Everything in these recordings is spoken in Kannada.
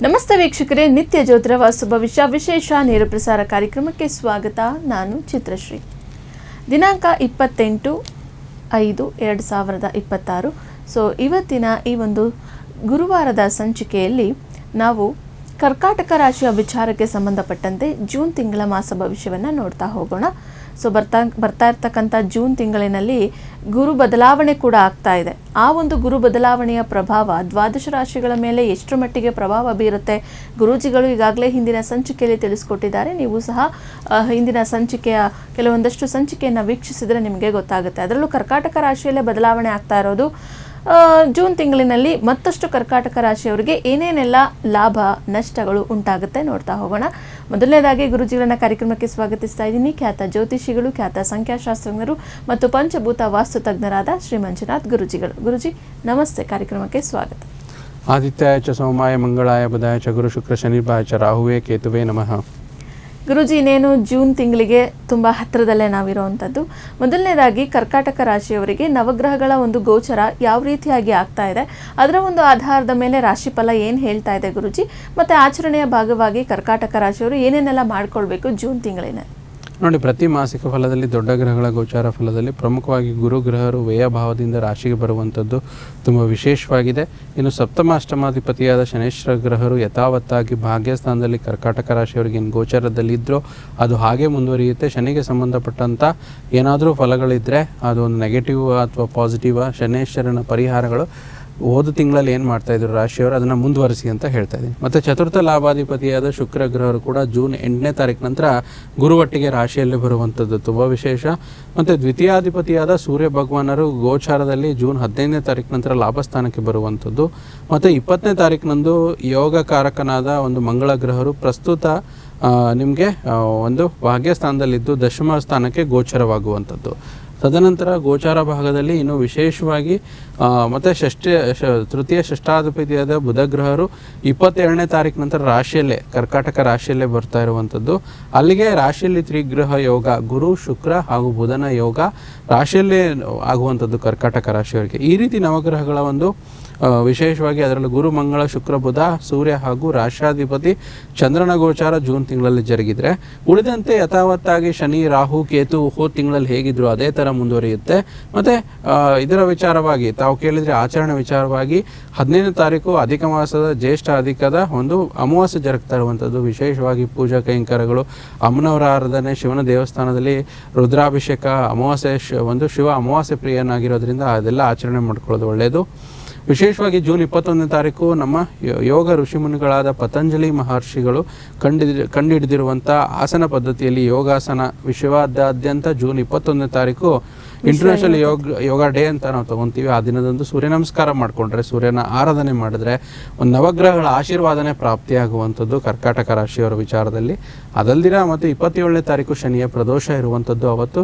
ನಮಸ್ತೆ ವೀಕ್ಷಕರೇ, ನಿತ್ಯ ಜ್ಯೋತಿರ ವಾಸ್ತು ಭವಿಷ್ಯ ವಿಶೇಷ ನೇರ ಪ್ರಸಾರ ಕಾರ್ಯಕ್ರಮಕ್ಕೆ ಸ್ವಾಗತ. ನಾನು ಚಿತ್ರಶ್ರೀ. ದಿನಾಂಕ 28/5/2026. ಸೊ ಇವತ್ತಿನ ಈ ಒಂದು ಗುರುವಾರದ ಸಂಚಿಕೆಯಲ್ಲಿ ನಾವು ಕರ್ಕಾಟಕ ರಾಶಿಯ ವಿಚಾರಕ್ಕೆ ಸಂಬಂಧಪಟ್ಟಂತೆ ಜೂನ್ ತಿಂಗಳ ಮಾಸ ಭವಿಷ್ಯವನ್ನು ನೋಡ್ತಾ ಹೋಗೋಣ. ಸೊ ಬರ್ತಾ ಇರ್ತಕ್ಕಂಥ ಜೂನ್ ತಿಂಗಳಿನಲ್ಲಿ ಗುರು ಬದಲಾವಣೆ ಕೂಡ ಆಗ್ತಾ ಇದೆ. ಆ ಒಂದು ಗುರು ಬದಲಾವಣೆಯ ಪ್ರಭಾವ ದ್ವಾದಶ ರಾಶಿಗಳ ಮೇಲೆ ಎಷ್ಟರ ಮಟ್ಟಿಗೆ ಪ್ರಭಾವ ಬೀರುತ್ತೆ ಗುರೂಜಿಗಳು ಈಗಾಗಲೇ ಹಿಂದಿನ ಸಂಚಿಕೆಯಲ್ಲಿ ತಿಳಿಸ್ಕೊಟ್ಟಿದ್ದಾರೆ. ನೀವು ಸಹ ಹಿಂದಿನ ಸಂಚಿಕೆಯ ಕೆಲವೊಂದಷ್ಟು ಸಂಚಿಕೆಯನ್ನು ವೀಕ್ಷಿಸಿದರೆ ನಿಮಗೆ ಗೊತ್ತಾಗುತ್ತೆ. ಅದರಲ್ಲೂ ಕರ್ಕಾಟಕ ರಾಶಿಯಲ್ಲೇ ಬದಲಾವಣೆ ಆಗ್ತಾ ಇರೋದು. ಜೂನ್ ತಿಂಗಳಿನಲ್ಲಿ ಮತ್ತಷ್ಟು ಕರ್ಕಾಟಕ ರಾಶಿಯವರಿಗೆ ಏನೇನೆಲ್ಲ ಲಾಭ ನಷ್ಟಗಳು ಉಂಟಾಗುತ್ತೆ ನೋಡ್ತಾ ಹೋಗೋಣ. ಮೊದಲನೇದಾಗಿ ಗುರುಜಿಗಳನ್ನ ಕಾರ್ಯಕ್ರಮಕ್ಕೆ ಸ್ವಾಗತಿಸ್ತಾ ಇದ್ದೀನಿ. ಖ್ಯಾತ ಜ್ಯೋತಿಷಿಗಳು, ಖ್ಯಾತ ಸಂಖ್ಯಾಶಾಸ್ತ್ರಜ್ಞರು ಮತ್ತು ಪಂಚಭೂತ ವಾಸ್ತು ತಜ್ಞರಾದ ಶ್ರೀ ಮಂಜುನಾಥ್ ಗುರುಜಿಗಳು. ಗುರುಜಿ ನಮಸ್ತೆ, ಕಾರ್ಯಕ್ರಮಕ್ಕೆ ಸ್ವಾಗತ. ಆದಿತ್ಯಾಯ ಚ ಸೋಮಾಯ ಮಂಗಳಾಯ ಬುಧಾಯ ಚ ಗುರು ಶುಕ್ರ ಶನಿಭಾಯ ಚ ರಾಹುವೇ ಕೇತುವೇ ನಮಃ. ಗುರುಜಿ, ಇನ್ನೇನು ಜೂನ್ ತಿಂಗಳಿಗೆ ತುಂಬ ಹತ್ತಿರದಲ್ಲೇ ನಾವಿರುವಂಥದ್ದು. ಮೊದಲನೇದಾಗಿ ಕರ್ಕಾಟಕ ರಾಶಿಯವರಿಗೆ ನವಗ್ರಹಗಳ ಒಂದು ಗೋಚರ ಯಾವ ರೀತಿಯಾಗಿ ಆಗ್ತಾ ಇದೆ, ಅದರ ಒಂದು ಆಧಾರದ ಮೇಲೆ ರಾಶಿಫಲ ಏನು ಹೇಳ್ತಾ ಇದೆ ಗುರುಜಿ, ಮತ್ತು ಆಚರಣೆಯ ಭಾಗವಾಗಿ ಕರ್ಕಾಟಕ ರಾಶಿಯವರು ಏನೇನೆಲ್ಲ ಮಾಡ್ಕೊಳ್ಬೇಕು ಜೂನ್ ತಿಂಗಳಿನ? ನೋಡಿ, ಪ್ರತಿ ಮಾಸಿಕ ಫಲದಲ್ಲಿ ದೊಡ್ಡ ಗ್ರಹಗಳ ಗೋಚಾರ ಫಲದಲ್ಲಿ ಪ್ರಮುಖವಾಗಿ ಗುರು ಗ್ರಹರು ವ್ಯಯಭಾವದಿಂದ ರಾಶಿಗೆ ಬರುವಂಥದ್ದು ತುಂಬ ವಿಶೇಷವಾಗಿದೆ. ಇನ್ನು ಸಪ್ತಮ ಅಷ್ಟಮಾಧಿಪತಿಯಾದ ಶನೇಶ್ವರ ಗ್ರಹರು ಯಥಾವತ್ತಾಗಿ ಭಾಗ್ಯಸ್ಥಾನದಲ್ಲಿ ಕರ್ಕಾಟಕ ರಾಶಿಯವರಿಗೆ ಏನು ಗೋಚಾರದಲ್ಲಿದ್ದರೋ ಅದು ಹಾಗೆ ಮುಂದುವರಿಯುತ್ತೆ. ಶನಿಗೆ ಸಂಬಂಧಪಟ್ಟಂಥ ಏನಾದರೂ ಫಲಗಳಿದ್ದರೆ ಅದು ಒಂದು ನೆಗೆಟಿವ್ ಅಥವಾ ಪಾಸಿಟಿವ್ ಶನೇಶ್ವರನ ಪರಿಹಾರಗಳು ಹೋದ ತಿಂಗಳಲ್ಲಿ ಏನು ಮಾಡ್ತಾಯಿದ್ರು ರಾಶಿಯವರು ಅದನ್ನು ಮುಂದುವರಿಸಿ ಅಂತ ಹೇಳ್ತಾ ಇದ್ದೀನಿ. ಮತ್ತು ಚತುರ್ಥ ಲಾಭಾಧಿಪತಿಯಾದ ಶುಕ್ರ ಗ್ರಹರು ಕೂಡ ಜೂನ್ 8ನೇ ತಾರೀಕು ನಂತರ ಗುರುವಟ್ಟಿಗೆ ರಾಶಿಯಲ್ಲಿ ಬರುವಂಥದ್ದು ತುಂಬ ವಿಶೇಷ. ಮತ್ತು ದ್ವಿತೀಯಾಧಿಪತಿಯಾದ ಸೂರ್ಯ ಭಗವಾನರು ಗೋಚಾರದಲ್ಲಿ ಜೂನ್ 15ನೇ ತಾರೀಕು ನಂತರ ಲಾಭಸ್ಥಾನಕ್ಕೆ ಬರುವಂಥದ್ದು. ಮತ್ತು 20ನೇ ತಾರೀಕಿನಂದು ಯೋಗಕಾರಕನಾದ ಒಂದು ಮಂಗಳ ಗ್ರಹರು ಪ್ರಸ್ತುತ ನಿಮಗೆ ಒಂದು ಭಾಗ್ಯಸ್ಥಾನದಲ್ಲಿದ್ದು ದಶಮ ಸ್ಥಾನಕ್ಕೆ ಗೋಚರವಾಗುವಂಥದ್ದು. ತದನಂತರ ಗೋಚಾರ ಭಾಗದಲ್ಲಿ ಇನ್ನು ವಿಶೇಷವಾಗಿ ಮತ್ತು ತೃತೀಯ ಷಷ್ಠಾಧಿಪತಿಯಾದ ಬುಧ ಗ್ರಹರು 22ನೇ ತಾರೀಕು ನಂತರ ರಾಶಿಯಲ್ಲೇ ಕರ್ಕಾಟಕ ರಾಶಿಯಲ್ಲೇ ಬರ್ತಾ ಇರುವಂಥದ್ದು. ಅಲ್ಲಿಗೆ ರಾಶಿಯಲ್ಲಿ ತ್ರಿಗ್ರಹ ಯೋಗ, ಗುರು ಶುಕ್ರ ಹಾಗೂ ಬುಧನ ಯೋಗ ರಾಶಿಯಲ್ಲೇ ಆಗುವಂಥದ್ದು ಕರ್ಕಾಟಕ ರಾಶಿಯವರಿಗೆ. ಈ ರೀತಿ ನವಗ್ರಹಗಳ ಒಂದು ವಿಶೇಷವಾಗಿ ಅದರಲ್ಲಿ ಗುರು ಮಂಗಳ ಶುಕ್ರ ಬುಧ ಸೂರ್ಯ ಹಾಗೂ ರಾಷ್ಟ್ರಾಧಿಪತಿ ಚಂದ್ರನ ಗೋಚಾರ ಜೂನ್ ತಿಂಗಳಲ್ಲಿ ಜರುಗಿದರೆ, ಉಳಿದಂತೆ ಯಥಾವತ್ತಾಗಿ ಶನಿ ರಾಹು ಕೇತು ಹೋದ ತಿಂಗಳಲ್ಲಿ ಹೇಗಿದ್ರು ಅದೇ ಥರ ಮುಂದುವರಿಯುತ್ತೆ. ಮತ್ತು ಇದರ ವಿಚಾರವಾಗಿ ತಾವು ಕೇಳಿದರೆ ಆಚರಣೆ ವಿಚಾರವಾಗಿ 15ನೇ ತಾರೀಕು ಅಧಿಕ ಮಾಸದ ಜ್ಯೇಷ್ಠ ಅಧಿಕದ ಒಂದು ಅಮಾವಾಸ್ಯೆ ಜರುಗ್ತಾ ಇರುವಂಥದ್ದು. ವಿಶೇಷವಾಗಿ ಪೂಜಾ ಕೈಂಕರ್ಯಗಳು, ಅಮ್ಮನವರ ಆರಾಧನೆ, ಶಿವನ ದೇವಸ್ಥಾನದಲ್ಲಿ ರುದ್ರಾಭಿಷೇಕ, ಅಮಾವಾಸ್ಯೆ ಒಂದು ಶಿವ ಅಮಾವಾಸ್ಯೆ ಪ್ರಿಯನಾಗಿರೋದ್ರಿಂದ ಅದೆಲ್ಲ ಆಚರಣೆ ಮಾಡ್ಕೊಳ್ಳೋದು ಒಳ್ಳೆಯದು. ವಿಶೇಷವಾಗಿ ಜೂನ್ 21ನೇ ತಾರೀಕು ನಮ್ಮ ಯೋಗ ಋಷಿಮುನಿಗಳಾದ ಪತಂಜಲಿ ಮಹರ್ಷಿಗಳು ಕಂಡುಹಿಡಿದಿರುವಂಥ ಆಸನ ಪದ್ಧತಿಯಲ್ಲಿ ಯೋಗಾಸನ ವಿಶ್ವದಾದ್ಯಂತ ಜೂನ್ 21ನೇ ತಾರೀಕು ಇಂಟರ್ನ್ಯಾಷನಲ್ ಯೋಗ ಡೇ ಅಂತ ನಾವು ತೊಗೊತೀವಿ. ಆ ದಿನದಂದು ಸೂರ್ಯ ನಮಸ್ಕಾರ ಮಾಡಿಕೊಂಡ್ರೆ, ಸೂರ್ಯನ ಆರಾಧನೆ ಮಾಡಿದ್ರೆ ಒಂದು ನವಗ್ರಹಗಳ ಆಶೀರ್ವಾದನೆ ಪ್ರಾಪ್ತಿಯಾಗುವಂಥದ್ದು ಕರ್ಕಾಟಕ ರಾಶಿಯವರ ವಿಚಾರದಲ್ಲಿ. ಅದಲ್ದಿರ ಮತ್ತು 27ನೇ ತಾರೀಕು ಶನಿಯ ಪ್ರದೋಷ ಇರುವಂಥದ್ದು. ಅವತ್ತು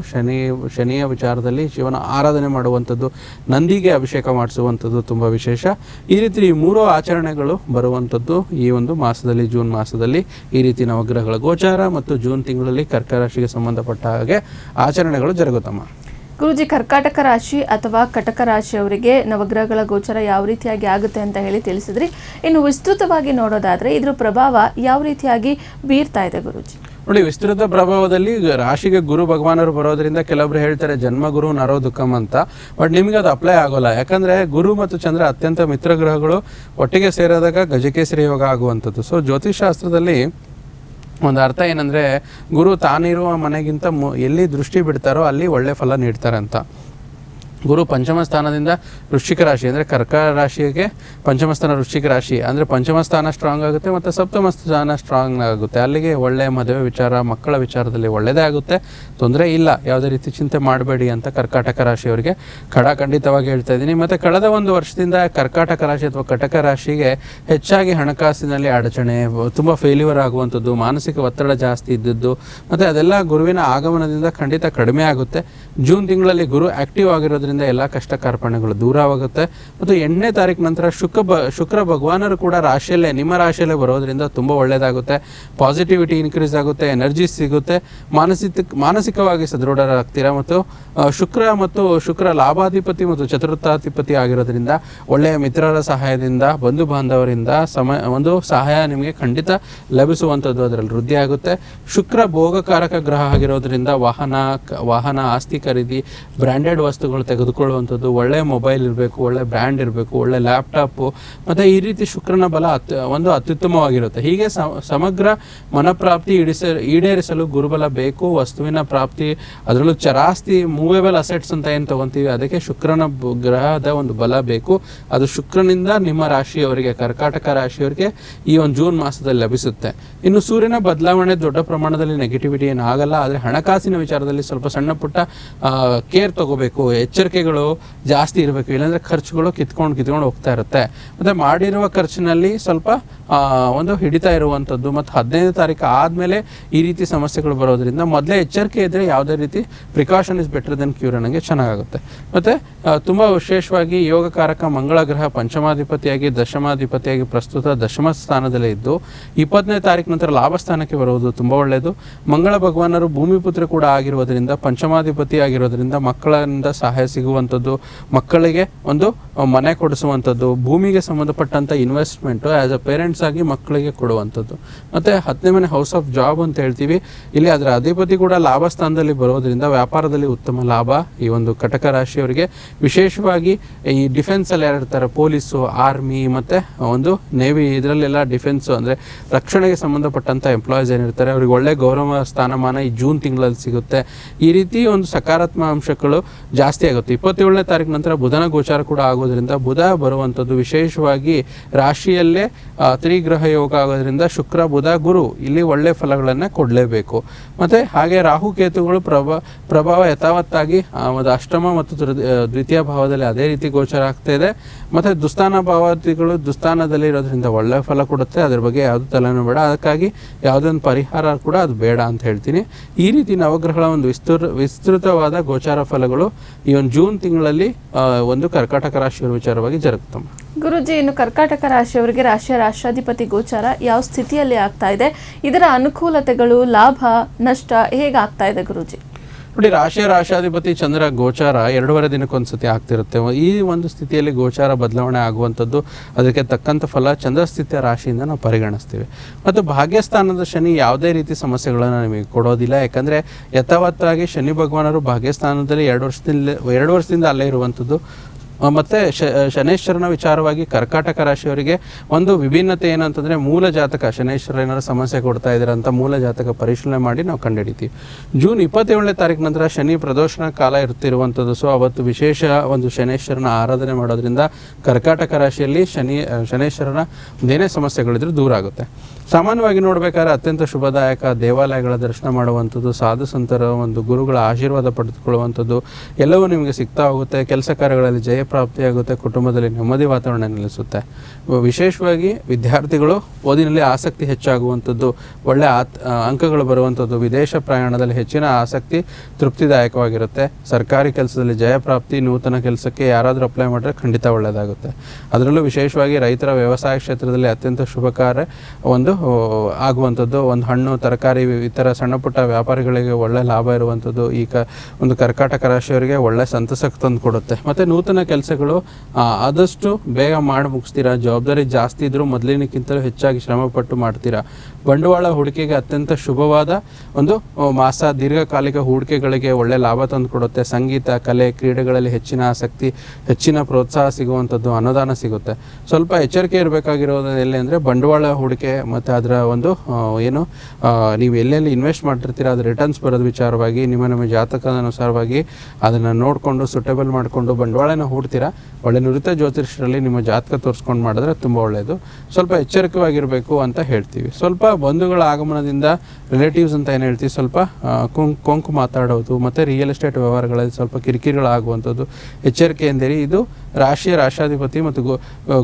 ಶನಿಯ ವಿಚಾರದಲ್ಲಿ ಶಿವನ ಆರಾಧನೆ ಮಾಡುವಂಥದ್ದು, ನಂದಿಗೆ ಅಭಿಷೇಕ ಮಾಡಿಸುವಂಥದ್ದು ತುಂಬ ವಿಶೇಷ. ಈ ರೀತಿ ಈ ಮೂರು ಆಚರಣೆಗಳು ಬರುವಂಥದ್ದು ಈ ಒಂದು ಮಾಸದಲ್ಲಿ, ಜೂನ್ ಮಾಸದಲ್ಲಿ. ಈ ರೀತಿ ನವಗ್ರಹಗಳ ಗೋಚಾರ ಮತ್ತು ಜೂನ್ ತಿಂಗಳಲ್ಲಿ ಕರ್ಕ ರಾಶಿಗೆ ಸಂಬಂಧಪಟ್ಟ ಹಾಗೆ ಆಚರಣೆಗಳು ಜರುಗುತ್ತಮ್ಮ. ಗುರುಜಿ, ಕರ್ಕಾಟಕ ರಾಶಿ ಅಥವಾ ಕಟಕ ರಾಶಿಯವರಿಗೆ ನವಗ್ರಹಗಳ ಗೋಚರ ಯಾವ ರೀತಿಯಾಗಿ ಆಗುತ್ತೆ ಅಂತ ಹೇಳಿ ತಿಳಿಸಿದ್ರಿ. ಇನ್ನು ವಿಸ್ತೃತವಾಗಿ ನೋಡೋದಾದ್ರೆ ಇದರ ಪ್ರಭಾವ ಯಾವ ರೀತಿಯಾಗಿ ಬೀರ್ತಾ ಇದೆ ಗುರುಜಿ? ನೋಡಿ, ವಿಸ್ತೃತ ಪ್ರಭಾವದಲ್ಲಿ ರಾಶಿಗೆ ಗುರು ಭಗವಾನರು ಬರೋದ್ರಿಂದ ಕೆಲವೊಬ್ರು ಹೇಳ್ತಾರೆ ಜನ್ಮ ಗುರು ನರೋ ದುಃಖಂ ಅಂತ. ಬಟ್ ನಿಮಗೆ ಅದು ಅಪ್ಲೈ ಆಗೋಲ್ಲ. ಯಾಕಂದ್ರೆ ಗುರು ಮತ್ತು ಚಂದ್ರ ಅತ್ಯಂತ ಮಿತ್ರ ಗ್ರಹಗಳು ಒಟ್ಟಿಗೆ ಸೇರಿದಾಗ ಗಜಕೇಸರಿ ಯೋಗ ಆಗುವಂಥದ್ದು. ಸೊ ಜ್ಯೋತಿಷಾಸ್ತ್ರದಲ್ಲಿ ಒಂದು ಅರ್ಥ ಏನಂದರೆ, ಗುರು ತಾನಿರುವ ಮನೆಗಿಂತ ಎಲ್ಲಿ ದೃಷ್ಟಿ ಬಿಡ್ತಾರೋ ಅಲ್ಲಿ ಒಳ್ಳೆ ಫಲ ನೀಡ್ತಾರೆ ಅಂತ. ಗುರು ಪಂಚಮ ಸ್ಥಾನದಿಂದ ವೃಶ್ಚಿಕ ರಾಶಿ ಅಂದರೆ ಕರ್ಕ ರಾಶಿಗೆ ಪಂಚಮ ಸ್ಥಾನ ವೃಶ್ಚಿಕ ರಾಶಿ ಅಂದರೆ ಪಂಚಮ ಸ್ಥಾನ ಸ್ಟ್ರಾಂಗ್ ಆಗುತ್ತೆ ಮತ್ತು ಸಪ್ತಮ ಸ್ಥಾನ ಸ್ಟ್ರಾಂಗ್ ಆಗುತ್ತೆ. ಅಲ್ಲಿಗೆ ಒಳ್ಳೆಯ ಮದುವೆ ವಿಚಾರ, ಮಕ್ಕಳ ವಿಚಾರದಲ್ಲಿ ಒಳ್ಳೆಯದೇ ಆಗುತ್ತೆ, ತೊಂದರೆ ಇಲ್ಲ, ಯಾವುದೇ ರೀತಿ ಚಿಂತೆ ಮಾಡಬೇಡಿ ಅಂತ ಕರ್ಕಾಟಕ ರಾಶಿಯವರಿಗೆ ಖಂಡಿತವಾಗಿ ಹೇಳ್ತಾ ಇದ್ದೀನಿ. ಮತ್ತು ಕಳೆದ ಒಂದು ವರ್ಷದಿಂದ ಕರ್ಕಾಟಕ ರಾಶಿ ಅಥವಾ ಕಟಕ ರಾಶಿಗೆ ಹೆಚ್ಚಾಗಿ ಹಣಕಾಸಿನಲ್ಲಿ ಅಡಚಣೆ, ತುಂಬ ಫೇಲ್ಯೂರ್ ಆಗುವಂಥದ್ದು, ಮಾನಸಿಕ ಒತ್ತಡ ಜಾಸ್ತಿ ಇದ್ದದ್ದು ಮತ್ತು ಅದೆಲ್ಲ ಗುರುವಿನ ಆಗಮನದಿಂದ ಖಂಡಿತ ಕಡಿಮೆ ಆಗುತ್ತೆ. ಜೂನ್ ತಿಂಗಳಲ್ಲಿ ಗುರು ಆ್ಯಕ್ಟಿವ್ ಆಗಿರೋದ್ರಿಂದ ಇರೋದ್ರಿಂದ ಎಲ್ಲ ಕಷ್ಟ ಕಾರ್ಪಣ್ಯಗಳು ದೂರವಾಗುತ್ತೆ. ಮತ್ತು 8ನೇ ತಾರೀಕು ನಂತರ ಶುಕ್ರ ಭಗವಾನರು ಕೂಡ ರಾಶಿಯಲ್ಲೇ ನಿಮ್ಮ ರಾಶಿಯಲ್ಲೇ ಬರೋದ್ರಿಂದ ತುಂಬ ಒಳ್ಳೆಯದಾಗುತ್ತೆ. ಪಾಸಿಟಿವಿಟಿ ಇನ್ಕ್ರೀಸ್ ಆಗುತ್ತೆ, ಎನರ್ಜಿ ಸಿಗುತ್ತೆ, ಮಾನಸಿಕವಾಗಿ ಸದೃಢರಾಗ್ತೀರಾ. ಮತ್ತು ಶುಕ್ರ ಲಾಭಾಧಿಪತಿ ಮತ್ತು ಚತುರ್ಥಾಧಿಪತಿ ಆಗಿರೋದ್ರಿಂದ ಒಳ್ಳೆಯ ಮಿತ್ರರ ಸಹಾಯದಿಂದ, ಬಂಧು ಬಾಂಧವರಿಂದ ಒಂದು ಸಹಾಯ ನಿಮಗೆ ಖಂಡಿತ ಲಭಿಸುವಂಥದ್ದು ಅದರಲ್ಲಿ ವೃದ್ಧಿ ಆಗುತ್ತೆ. ಶುಕ್ರ ಭೋಗಕಾರಕ ಗ್ರಹ ಆಗಿರೋದ್ರಿಂದ ವಾಹನ ಆಸ್ತಿ ಖರೀದಿ, ಬ್ರ್ಯಾಂಡೆಡ್ ವಸ್ತುಗಳು ತೆಗೆದುಕೊಳ್ಳುವಂಥದ್ದು, ಒಳ್ಳೆಯ ಮೊಬೈಲ್ ಇರಬೇಕು, ಒಳ್ಳೆ ಬ್ರ್ಯಾಂಡ್ ಇರಬೇಕು, ಒಳ್ಳೆ ಲ್ಯಾಪ್ಟಾಪು, ಮತ್ತು ಈ ರೀತಿ ಶುಕ್ರನ ಬಲ ಅತ್ಯುತ್ತಮವಾಗಿರುತ್ತೆ. ಹೀಗೆ ಸಮಗ್ರ ಮನಪ್ರಾಪ್ತಿ ಈಡೇರಿಸಲು ಗುರುಬಲ ಬೇಕು. ವಸ್ತುವಿನ ಪ್ರಾಪ್ತಿ, ಅದರಲ್ಲೂ ಚರಾಸ್ತಿ, ಮೂವೇಬಲ್ ಅಸೆಟ್ಸ್ ಅಂತ ಏನು ತಗೊಂತೀವಿ ಅದಕ್ಕೆ ಶುಕ್ರನ ಗ್ರಹದ ಒಂದು ಬಲ ಬೇಕು. ಅದು ಶುಕ್ರನಿಂದ ನಿಮ್ಮ ರಾಶಿಯವರಿಗೆ, ಕರ್ಕಾಟಕ ರಾಶಿಯವರಿಗೆ ಈ ಒಂದು ಜೂನ್ ಮಾಸದಲ್ಲಿ ಲಭಿಸುತ್ತೆ. ಇನ್ನು ಸೂರ್ಯನ ಬದಲಾವಣೆ ದೊಡ್ಡ ಪ್ರಮಾಣದಲ್ಲಿ ನೆಗೆಟಿವಿಟಿ ಏನಾಗಲ್ಲ, ಆದರೆ ಹಣಕಾಸಿನ ವಿಚಾರದಲ್ಲಿ ಸ್ವಲ್ಪ ಸಣ್ಣ ಪುಟ್ಟ ಕೇರ್ ತಗೋಬೇಕು, ಎಚ್ಚರಿಕೆಗಳು ಜಾಸ್ತಿ ಇರಬೇಕು. ಇಲ್ಲಾಂದರೆ ಖರ್ಚುಗಳು ಕಿತ್ಕೊಂಡು ಹೋಗ್ತಾ ಇರುತ್ತೆ. ಮತ್ತು ಮಾಡಿರುವ ಖರ್ಚಿನಲ್ಲಿ ಸ್ವಲ್ಪ ಒಂದು ಹಿಡಿತಾ ಇರುವಂಥದ್ದು. ಮತ್ತು 15ನೇ ತಾರೀಕು ಆದಮೇಲೆ ಈ ರೀತಿ ಸಮಸ್ಯೆಗಳು ಬರೋದ್ರಿಂದ ಮೊದಲೇ ಎಚ್ಚರಿಕೆ ಇದ್ದರೆ ಯಾವುದೇ ರೀತಿ precaution is better than cure ಅನ್ನೋಂಗೆ ಚೆನ್ನಾಗುತ್ತೆ. ಮತ್ತು ತುಂಬ ವಿಶೇಷವಾಗಿ ಯೋಗಕಾರಕ ಮಂಗಳ ಗ್ರಹ ಪಂಚಮಾಧಿಪತಿಯಾಗಿ ದಶಮಾಧಿಪತಿಯಾಗಿ ಪ್ರಸ್ತುತ ದಶಮ ಸ್ಥಾನದಲ್ಲೇ ಇದ್ದು 20ನೇ ತಾರೀಕು ನಂತರ ಲಾಭ ಸ್ಥಾನಕ್ಕೆ ಬರುವುದು ತುಂಬ ಒಳ್ಳೆಯದು. ಮಂಗಳ ಭಗವಾನರು ಭೂಮಿಪುತ್ರ ಕೂಡ ಆಗಿರುವುದರಿಂದ, ಪಂಚಮಾಧಿಪತಿ ಆಗಿರೋದ್ರಿಂದ ಮಕ್ಕಳಿಂದ ಸಹಾಯ ಸಿಗುವಂಥದ್ದು, ಮಕ್ಕಳಿಗೆ ಒಂದು ಮನೆ ಕೊಡಿಸುವಂಥದ್ದು, ಭೂಮಿಗೆ ಸಂಬಂಧಪಟ್ಟಂಥ ಇನ್ವೆಸ್ಟ್ಮೆಂಟು ಆ್ಯಸ್ ಅ ಪೇರೆಂಟ್ಸ್ ಆಗಿ ಮಕ್ಕಳಿಗೆ ಕೊಡುವಂಥದ್ದು. ಮತ್ತು 10ನೇ ಮನೆ ಹೌಸ್ ಆಫ್ ಜಾಬ್ ಅಂತ ಹೇಳ್ತೀವಿ, ಇಲ್ಲಿ ಅದರ ಅಧಿಪತಿ ಕೂಡ ಲಾಭ ಸ್ಥಾನದಲ್ಲಿ ಬರೋದ್ರಿಂದ ವ್ಯಾಪಾರದಲ್ಲಿ ಉತ್ತಮ ಲಾಭ. ಈ ಒಂದು ಕಟಕ ರಾಶಿಯವರಿಗೆ ವಿಶೇಷವಾಗಿ ಈ ಡಿಫೆನ್ಸಲ್ಲಿ ಯಾರಿರ್ತಾರೆ, ಪೊಲೀಸು, ಆರ್ಮಿ ಮತ್ತು ಒಂದು ನೇವಿ, ಇದರಲ್ಲೆಲ್ಲ ಡಿಫೆನ್ಸು ಅಂದರೆ ರಕ್ಷಣೆಗೆ ಸಂಬಂಧಪಟ್ಟಂಥ ಎಂಪ್ಲಾಯೀಸ್ ಏನಿರ್ತಾರೆ ಅವರಿಗೆ ಒಳ್ಳೆ ಗೌರವ ಸ್ಥಾನಮಾನ ಈ ಜೂನ್ ತಿಂಗಳಲ್ಲಿ ಸಿಗುತ್ತೆ. ಈ ರೀತಿ ಒಂದು ಸಕಾರಾತ್ಮಕ ಅಂಶಗಳು ಜಾಸ್ತಿ ಆಗುತ್ತೆ. 27ನೇ ತಾರೀಕು ನಂತರ ಬುಧನ ಗೋಚಾರ ಕೂಡ ಆಗೋದ್ರಿಂದ ಬುಧ ಬರುವಂಥದ್ದು ವಿಶೇಷವಾಗಿ ರಾಶಿಯಲ್ಲೇ ತ್ರಿಗ್ರಹ ಯೋಗ ಆಗೋದ್ರಿಂದ ಶುಕ್ರ ಬುಧ ಗುರು ಇಲ್ಲಿ ಒಳ್ಳೆ ಫಲಗಳನ್ನು ಕೊಡಲೇಬೇಕು. ಮತ್ತು ಹಾಗೆ ರಾಹುಕೇತುಗಳು ಪ್ರಭಾವ ಯಥಾವತ್ತಾಗಿ ಒಂದು ಅಷ್ಟಮ ಮತ್ತು ದ್ವಿತೀಯ ಭಾವದಲ್ಲಿ ಅದೇ ರೀತಿ ಗೋಚರ ಆಗ್ತಾ ಇದೆ. ಮತ್ತು ದುಸ್ಥಾನ ಭಾವಾದಿಗಳು ದುಸ್ಥಾನದಲ್ಲಿ ಇರೋದ್ರಿಂದ ಒಳ್ಳೆ ಫಲ ಕೊಡುತ್ತೆ. ಅದ್ರ ಬಗ್ಗೆ ಯಾವುದು ತಲೆನೂ ಬೇಡ, ಅದಕ್ಕಾಗಿ ಯಾವುದೊಂದು ಪರಿಹಾರ ಕೂಡ ಅದು ಬೇಡ ಅಂತ ಹೇಳ್ತೀನಿ. ಈ ರೀತಿ ನವಗ್ರಹಗಳ ಒಂದು ವಿಸ್ತೃತವಾದ ಗೋಚಾರ ಫಲಗಳು ಈ ಒಂದು ಜೂನ್ ತಿಂಗಳಲ್ಲಿ ಒಂದು ಕರ್ಕಾಟಕ ರಾಶಿಯವರ ವಿಚಾರವಾಗಿ ಜರುಗುತ್ತಮ್ಮ. ಗುರುಜಿ, ಇನ್ನು ಕರ್ಕಾಟಕ ರಾಶಿಯವರಿಗೆ ರಾಷ್ಟ್ರಾಧಿಪತಿ ಗೋಚಾರ ಯಾವ ಸ್ಥಿತಿಯಲ್ಲಿ ಆಗ್ತಾ ಇದೆ, ಇದರ ಅನುಕೂಲತೆಗಳು, ಲಾಭ ನಷ್ಟ ಹೇಗಾಗ್ತಾ ಇದೆ ಗುರುಜಿ? ನೋಡಿ, ರಾಷ್ಟ್ರಾಧಿಪತಿ ಚಂದ್ರ ಗೋಚಾರ 2.5 ದಿನಕ್ಕೊಂದ್ಸತಿ ಆಗ್ತಿರುತ್ತೆ. ಈ ಒಂದು ಸ್ಥಿತಿಯಲ್ಲಿ ಗೋಚಾರ ಬದಲಾವಣೆ ಆಗುವಂಥದ್ದು, ಅದಕ್ಕೆ ತಕ್ಕಂಥ ಫಲ ಚಂದ್ರಸ್ಥಿತಿಯ ರಾಶಿಯಿಂದ ನಾವು ಪರಿಗಣಿಸ್ತೀವಿ. ಮತ್ತು ಭಾಗ್ಯಸ್ಥಾನದ ಶನಿ ಯಾವುದೇ ರೀತಿ ಸಮಸ್ಯೆಗಳನ್ನು ನಿಮಗೆ ಕೊಡೋದಿಲ್ಲ. ಯಾಕಂದರೆ ಯಥಾವತ್ತಾಗಿ ಶನಿ ಭಗವಾನರು ಭಾಗ್ಯಸ್ಥಾನದಲ್ಲಿ 2 ವರ್ಷದಿಂದ ಅಲ್ಲೇ ಇರುವಂಥದ್ದು. ಮತ್ತು ಶನೇಶ್ವರನ ವಿಚಾರವಾಗಿ ಕರ್ಕಾಟಕ ರಾಶಿಯವರಿಗೆ ಒಂದು ವಿಭಿನ್ನತೆ ಏನಂತಂದರೆ, ಮೂಲ ಜಾತಕ ಶನೇಶ್ವರ ಏನಾದ್ರು ಸಮಸ್ಯೆ ಕೊಡ್ತಾ ಇದ್ದಾರೆ ಅಂತ ಮೂಲ ಜಾತಕ ಪರಿಶೀಲನೆ ಮಾಡಿ ನಾವು ಕಂಡುಹಿಡಿತೀವಿ. ಜೂನ್ 27ನೇ ತಾರೀಕು ನಂತರ ಶನಿ ಪ್ರದೋಷಣ ಕಾಲ ಇರ್ತಿರುವಂಥದ್ದು. ಸೊ ಅವತ್ತು ವಿಶೇಷ ಒಂದು ಶನೇಶ್ವರನ ಆರಾಧನೆ ಮಾಡೋದ್ರಿಂದ ಕರ್ಕಾಟಕ ರಾಶಿಯಲ್ಲಿ ಶನೇಶ್ವರನ ಏನೇ ಸಮಸ್ಯೆಗಳಿದ್ರೂ ದೂರ ಆಗುತ್ತೆ. ಸಾಮಾನ್ಯವಾಗಿ ನೋಡಬೇಕಾದ್ರೆ ಅತ್ಯಂತ ಶುಭದಾಯಕ ದೇವಾಲಯಗಳ ದರ್ಶನ ಮಾಡುವಂಥದ್ದು, ಸಾಧು ಸಂತರ ಒಂದು ಗುರುಗಳ ಆಶೀರ್ವಾದ ಪಡೆದುಕೊಳ್ಳುವಂಥದ್ದು ಎಲ್ಲವೂ ನಿಮಗೆ ಸಿಗ್ತಾ ಹೋಗುತ್ತೆ. ಕೆಲಸ ಕಾರ್ಯಗಳಲ್ಲಿ ಜಯ ಪ್ರಾಪ್ತಿಯಾಗುತ್ತೆ, ಕುಟುಂಬದಲ್ಲಿ ನೆಮ್ಮದಿ ವಾತಾವರಣ ನೆಲೆಸುತ್ತೆ. ವಿಶೇಷವಾಗಿ ವಿದ್ಯಾರ್ಥಿಗಳು ಓದಿನಲ್ಲಿ ಆಸಕ್ತಿ ಹೆಚ್ಚಾಗುವಂಥದ್ದು, ಒಳ್ಳೆಯ ಅಂಕಗಳು ಬರುವಂಥದ್ದು, ವಿದೇಶ ಪ್ರಯಾಣದಲ್ಲಿ ಹೆಚ್ಚಿನ ಆಸಕ್ತಿ ತೃಪ್ತಿದಾಯಕವಾಗಿರುತ್ತೆ. ಸರ್ಕಾರಿ ಕೆಲಸದಲ್ಲಿ ಜಯ ಪ್ರಾಪ್ತಿ, ನೂತನ ಕೆಲಸಕ್ಕೆ ಯಾರಾದರೂ ಅಪ್ಲೈ ಮಾಡಿದ್ರೆ ಖಂಡಿತ ಒಳ್ಳೆಯದಾಗುತ್ತೆ. ಅದರಲ್ಲೂ ವಿಶೇಷವಾಗಿ ರೈತರ ವ್ಯವಸಾಯ ಕ್ಷೇತ್ರದಲ್ಲಿ ಅತ್ಯಂತ ಶುಭಕಾರ್ಯ ಒಂದು ಆಗುವಂಥದ್ದು, ಒಂದು ಹಣ್ಣು ತರಕಾರಿ ಇತರ ಸಣ್ಣ ಪುಟ್ಟ ವ್ಯಾಪಾರಿಗಳಿಗೆ ಒಳ್ಳೆ ಲಾಭ ಇರುವಂಥದ್ದು ಒಂದು ಕರ್ಕಾಟಕ ರಾಶಿಯವರಿಗೆ ಒಳ್ಳೆ ಸಂತಸಕ್ಕೆ ತಂದು ಕೊಡುತ್ತೆ. ಮತ್ತು ನೂತನ ಕೆಲಸಗಳು ಆದಷ್ಟು ಬೇಗ ಮಾಡಿ ಮುಗಿಸ್ತೀರಾ. ಜವಾಬ್ದಾರಿ ಜಾಸ್ತಿ ಇದ್ದರೂ ಮೊದಲಿನಕ್ಕಿಂತಲೂ ಹೆಚ್ಚಾಗಿ ಶ್ರಮಪಟ್ಟು ಮಾಡ್ತೀರಾ. ಬಂಡವಾಳ ಹೂಡಿಕೆಗೆ ಅತ್ಯಂತ ಶುಭವಾದ ಒಂದು ಮಾಸ. ದೀರ್ಘಕಾಲಿಕ ಹೂಡಿಕೆಗಳಿಗೆ ಒಳ್ಳೆ ಲಾಭ ತಂದು ಕೊಡುತ್ತೆ. ಸಂಗೀತ, ಕಲೆ, ಕ್ರೀಡೆಗಳಲ್ಲಿ ಹೆಚ್ಚಿನ ಆಸಕ್ತಿ, ಹೆಚ್ಚಿನ ಪ್ರೋತ್ಸಾಹ ಸಿಗುವಂಥದ್ದು, ಅನುದಾನ ಸಿಗುತ್ತೆ. ಸ್ವಲ್ಪ ಎಚ್ಚರಿಕೆ ಇರಬೇಕಾಗಿರೋದು ಎಲ್ಲಿ ಅಂದರೆ ಬಂಡವಾಳ ಹೂಡಿಕೆ ಮತ್ತು ಅದರ ಒಂದು ನೀವು ಎಲ್ಲೆಲ್ಲಿ ಇನ್ವೆಸ್ಟ್ ಮಾಡಿರ್ತೀರ ಅದು ರಿಟರ್ನ್ಸ್ ಬರೋದು ವಿಚಾರವಾಗಿ ನಿಮ್ಮ ಜಾತಕದ ಅನುಸಾರವಾಗಿ ಅದನ್ನು ನೋಡಿಕೊಂಡು ಸುಟೇಬಲ್ ಮಾಡಿಕೊಂಡು ಬಂಡವಾಳನ ಹೂಡ್ತೀರಾ. ಒಳ್ಳೆ ನುರಿತ ಜ್ಯೋತಿಷ್ಯರಲ್ಲಿ ನಿಮ್ಮ ಜಾತಕ ತೋರಿಸ್ಕೊಂಡು ಮಾಡಿದ್ರೆ ತುಂಬ ಒಳ್ಳೆಯದು. ಸ್ವಲ್ಪ ಎಚ್ಚರಿಕೆವಾಗಿರಬೇಕು ಅಂತ ಹೇಳ್ತೀವಿ. ಸ್ವಲ್ಪ ಬಂಧುಗಳ ಆಗಮನದಿಂದ ರಿಲೇಟಿವ್ಸ್ ಅಂತ ಏನು ಹೇಳ್ತೀವಿ, ಸ್ವಲ್ಪ ಕೊಂಕು ಮಾತಾಡೋದು ಮತ್ತು ರಿಯಲ್ ಎಸ್ಟೇಟ್ ವ್ಯವಹಾರಗಳಲ್ಲಿ ಸ್ವಲ್ಪ ಕಿರಿಕಿರಿಗಳಾಗುವಂಥದ್ದು ಎಚ್ಚರಿಕೆ ಎಂದರೆ ಇದು ರಾಶಿಯ ರಾಷ್ಟ್ರಾಧಿಪತಿ ಮತ್ತು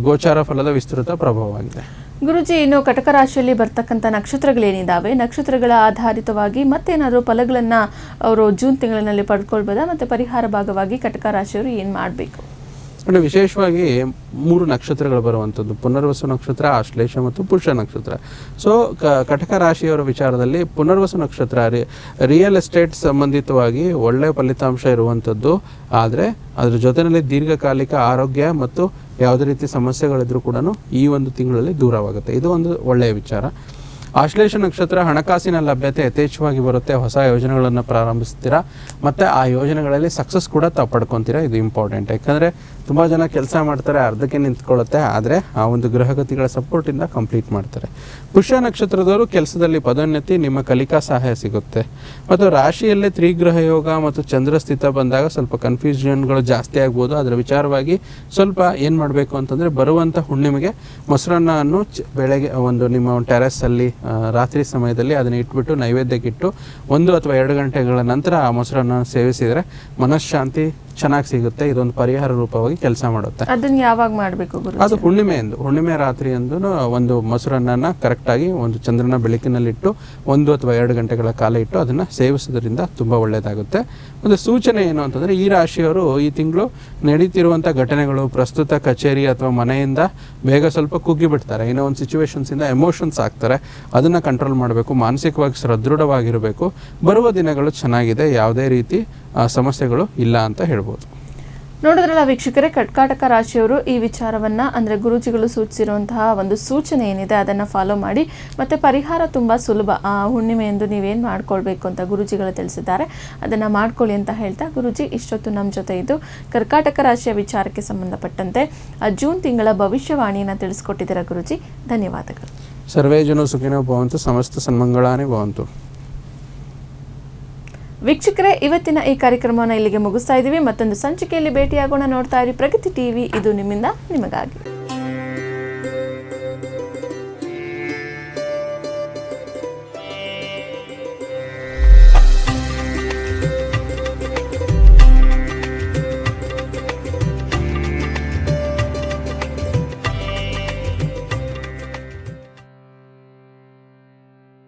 ಗೋಚಾರ ಫಲದ ವಿಸ್ತೃತ ಪ್ರಭಾವವಾಗಿದೆ. ಗುರುಜಿ, ಇನ್ನು ಕಟಕ ರಾಶಿಯಲ್ಲಿ ಬರ್ತಕ್ಕಂಥ ನಕ್ಷತ್ರಗಳೇನಿದ್ದಾವೆ, ನಕ್ಷತ್ರಗಳ ಆಧಾರಿತವಾಗಿ ಮತ್ತೇನಾದರೂ ಫಲಗಳನ್ನು ಅವರು ಜೂನ್ ತಿಂಗಳಿನಲ್ಲಿ ಪಡ್ಕೊಳ್ಬೋದಾ? ಮತ್ತು ಪರಿಹಾರ ಭಾಗವಾಗಿ ಕಟಕ ರಾಶಿಯವರು ಏನು ಮಾಡಬೇಕು? ಅಂದರೆ ವಿಶೇಷವಾಗಿ 3 ನಕ್ಷತ್ರಗಳು ಬರುವಂಥದ್ದು: ಪುನರ್ವಸು ನಕ್ಷತ್ರ, ಆಶ್ಲೇಷ ಮತ್ತು ಪುಷ್ಯ ನಕ್ಷತ್ರ. ಸೊ ಕಟಕ ರಾಶಿಯವರ ವಿಚಾರದಲ್ಲಿ ಪುನರ್ವಸು ನಕ್ಷತ್ರ ರಿಯಲ್ ಎಸ್ಟೇಟ್ ಸಂಬಂಧಿತವಾಗಿ ಒಳ್ಳೆಯ ಫಲಿತಾಂಶ ಇರುವಂಥದ್ದು. ಆದರೆ ಅದರ ಜೊತೆಯಲ್ಲಿ ದೀರ್ಘಕಾಲಿಕ ಆರೋಗ್ಯ ಮತ್ತು ಯಾವುದೇ ರೀತಿ ಸಮಸ್ಯೆಗಳಿದ್ರೂ ಕೂಡ ಈ ಒಂದು ತಿಂಗಳಲ್ಲಿ ದೂರವಾಗುತ್ತೆ. ಇದು ಒಂದು ಒಳ್ಳೆಯ ವಿಚಾರ. ಆಶ್ಲೇಷ ನಕ್ಷತ್ರ ಹಣಕಾಸಿನ ಲಭ್ಯತೆ ಯಥೇಚ್ಛವಾಗಿ ಬರುತ್ತೆ. ಹೊಸ ಯೋಜನೆಗಳನ್ನು ಪ್ರಾರಂಭಿಸ್ತೀರಾ ಮತ್ತು ಆ ಯೋಜನೆಗಳಲ್ಲಿ ಸಕ್ಸಸ್ ಕೂಡ ತಾವು ಪಡ್ಕೊತೀರಾ. ಇದು ಇಂಪಾರ್ಟೆಂಟ್. ಯಾಕಂದರೆ ತುಂಬ ಜನ ಕೆಲಸ ಮಾಡ್ತಾರೆ, ಅರ್ಧಕ್ಕೆ ನಿಂತ್ಕೊಳ್ಳುತ್ತೆ. ಆದರೆ ಆ ಒಂದು ಗ್ರಹಗತಿಗಳ ಸಪೋರ್ಟಿಂದ ಕಂಪ್ಲೀಟ್ ಮಾಡ್ತಾರೆ. ಪುಷ್ಯ ನಕ್ಷತ್ರದವರು ಕೆಲಸದಲ್ಲಿ ಪದೋನ್ನತಿ, ನಿಮ್ಮ ಕಲಿಕಾ ಸಹಾಯ ಸಿಗುತ್ತೆ. ಮತ್ತು ರಾಶಿಯಲ್ಲೇ ತ್ರಿಗ್ರಹ ಯೋಗ ಮತ್ತು ಚಂದ್ರ ಸ್ಥಿತ ಬಂದಾಗ ಸ್ವಲ್ಪ ಕನ್ಫ್ಯೂಷನ್ಗಳು ಜಾಸ್ತಿ ಆಗ್ಬೋದು. ಅದರ ವಿಚಾರವಾಗಿ ಸ್ವಲ್ಪ ಏನು ಮಾಡಬೇಕು ಅಂತಂದರೆ, ಬರುವಂಥ ಹುಣ್ಣಿಮೆಗೆ ಮೊಸರನ್ನವನ್ನು ಬೆಳಗ್ಗೆ ಒಂದು ನಿಮ್ಮ ಟೆರೆಸ್ಸಲ್ಲಿ ರಾತ್ರಿ ಸಮಯದಲ್ಲಿ ಅದನ್ನು ಇಟ್ಬಿಟ್ಟು ನೈವೇದ್ಯಕ್ಕಿಟ್ಟು 1 ಅಥವಾ 2 ಗಂಟೆಗಳ ನಂತರ ಆ ಮೊಸರನ್ನು ಸೇವಿಸಿದರೆ ಮನಃಶಾಂತಿ ಚೆನ್ನಾಗಿ ಸಿಗುತ್ತೆ. ಇದೊಂದು ಪರಿಹಾರ ರೂಪವಾಗಿ ಕೆಲಸ ಮಾಡುತ್ತೆ. ಅದನ್ನು ಯಾವಾಗ ಮಾಡಬೇಕು ಗುರು? ಅದು ಹುಣ್ಣಿಮೆ ರಾತ್ರಿ ಎಂದು ಒಂದು ಮೊಸರನ್ನ ಕರೆಕ್ಟಾಗಿ ಒಂದು ಚಂದ್ರನ ಬೆಳಕಿನಲ್ಲಿಟ್ಟು 1 ಅಥವಾ 2 ಗಂಟೆಗಳ ಕಾಲ ಇಟ್ಟು ಅದನ್ನು ಸೇವಿಸೋದ್ರಿಂದ ತುಂಬ ಒಳ್ಳೆಯದಾಗುತ್ತೆ. ಒಂದು ಸೂಚನೆ ಏನು ಅಂತಂದರೆ, ಈ ರಾಶಿಯವರು ಈ ತಿಂಗಳು ನಡೀತಿರುವಂಥ ಘಟನೆಗಳು, ಪ್ರಸ್ತುತ ಕಚೇರಿ ಅಥವಾ ಮನೆಯಿಂದ ಬೇಗ ಸ್ವಲ್ಪ ಕುಗ್ಗಿಬಿಡ್ತಾರೆ. ಇನ್ನೂ ಒಂದು ಸಿಚುವೇಶನ್ಸಿಂದ ಎಮೋಷನ್ಸ್ ಆಗ್ತಾರೆ. ಅದನ್ನು ಕಂಟ್ರೋಲ್ ಮಾಡಬೇಕು. ಮಾನಸಿಕವಾಗಿ ಸದೃಢವಾಗಿರಬೇಕು. ಬರುವ ದಿನಗಳು ಚೆನ್ನಾಗಿದೆ, ಯಾವುದೇ ರೀತಿ ಸಮಸ್ಯೆಗಳು ಇಲ್ಲ ಅಂತ ಹೇಳ್ಬೋದು. ನೋಡಿದ್ರಲ್ಲ ವೀಕ್ಷಕರೇ, ಕರ್ಕಾಟಕ ರಾಶಿಯವರು ಈ ವಿಚಾರವನ್ನು ಅಂದರೆ ಗುರೂಜಿಗಳು ಸೂಚಿಸಿರುವಂತಹ ಒಂದು ಸೂಚನೆ ಏನಿದೆ ಅದನ್ನು ಫಾಲೋ ಮಾಡಿ. ಮತ್ತು ಪರಿಹಾರ ತುಂಬ ಸುಲಭ. ಹುಣ್ಣಿಮೆಯಂದು ನೀವೇನು ಮಾಡ್ಕೊಳ್ಬೇಕು ಅಂತ ಗುರೂಜಿಗಳು ತಿಳಿಸಿದ್ದಾರೆ, ಅದನ್ನು ಮಾಡ್ಕೊಳ್ಳಿ ಅಂತ ಹೇಳ್ತಾ ಗುರೂಜಿ ಇಷ್ಟೊತ್ತು ನಮ್ಮ ಜೊತೆ ಇದ್ದು ಕರ್ಕಾಟಕ ರಾಶಿಯ ವಿಚಾರಕ್ಕೆ ಸಂಬಂಧಪಟ್ಟಂತೆ ಜೂನ್ ತಿಂಗಳ ಭವಿಷ್ಯವಾಣಿಯನ್ನು ತಿಳಿಸ್ಕೊಟ್ಟಿದ್ದೀರಾ ಗುರೂಜಿ. ಧನ್ಯವಾದಗಳು. ಸರ್ವೇ ಜನೋ ಸುಖಿನೋ ಭವಂತು, ಸಮಸ್ತ ಸನ್ಮಂಗಳಾನೇ ಭವಂತು. ವೀಕ್ಷಕರೇ, ಇವತ್ತಿನ ಈ ಕಾರ್ಯಕ್ರಮವನ್ನು ಇಲ್ಲಿಗೆ ಮುಗಿಸ್ತಾ ಇದ್ದೀವಿ. ಮತ್ತೊಂದು ಸಂಚಿಕೆಯಲ್ಲಿ ಭೇಟಿಯಾಗೋಣ. ನೋಡ್ತಾ ಇರಿ ಪ್ರಗತಿ ಟಿವಿ, ಇದು ನಿಮ್ಮಿಂದ ನಿಮಗಾಗಿ.